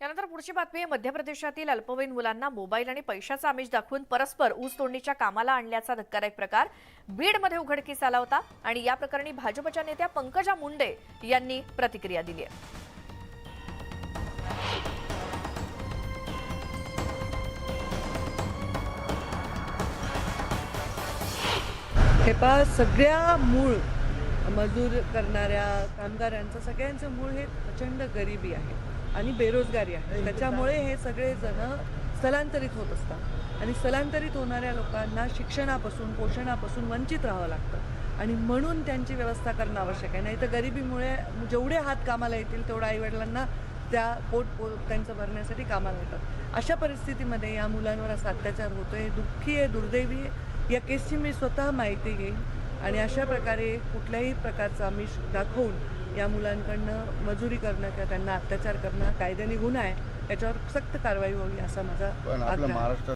त्यानंतर पुढची बातमी आहे मध्य प्रदेशातील अल्पवयीन मुलांना मोबाईल आणि पैशाचा आमिष दाखवून परस्पर ऊस तोडणीच्या कामाला आणल्याचा धक्कादायक प्रकार बीडमध्ये उघडकीस आला होता आणि या प्रकरणी भाजपच्या नेत्या पंकजा मुंडे यांनी प्रतिक्रिया दिली आहे। हे पहा, सगळ्या मूळ मजूर करणाऱ्या कामगारांचं सगळ्यांचं मूळ हे प्रचंड गरिबी आहे आणि बेरोजगारी आहे। त्याच्यामुळे हे सगळे जण स्थलांतरित होत असतात आणि स्थलांतरित होणाऱ्या लोकांना शिक्षणापासून पोषणापासून वंचित राहावं लागतं आणि म्हणून त्यांची व्यवस्था करणं आवश्यक आहे। नाही तर गरिबीमुळे जेवढे हात कामाला येतील तेवढ्या आईवडिलांना त्या पोट त्यांचं भरण्यासाठी कामाला येतात। अशा परिस्थितीमध्ये या मुलांवर असा अत्याचार होतोय, दुःखी आहे, दुर्दैवी आहे। या केसची मी स्वतः माहिती घेईन आणि अशा प्रकारे कुठल्याही प्रकारचा आमिष दाखवून या मुलांकडनं मजुरी करणं किंवा त्यांना अत्याचार करणं कायद्याने गुन्हा आहे, याच्यावर सक्त कारवाई व्हावी असा माझा आग्रह आहे।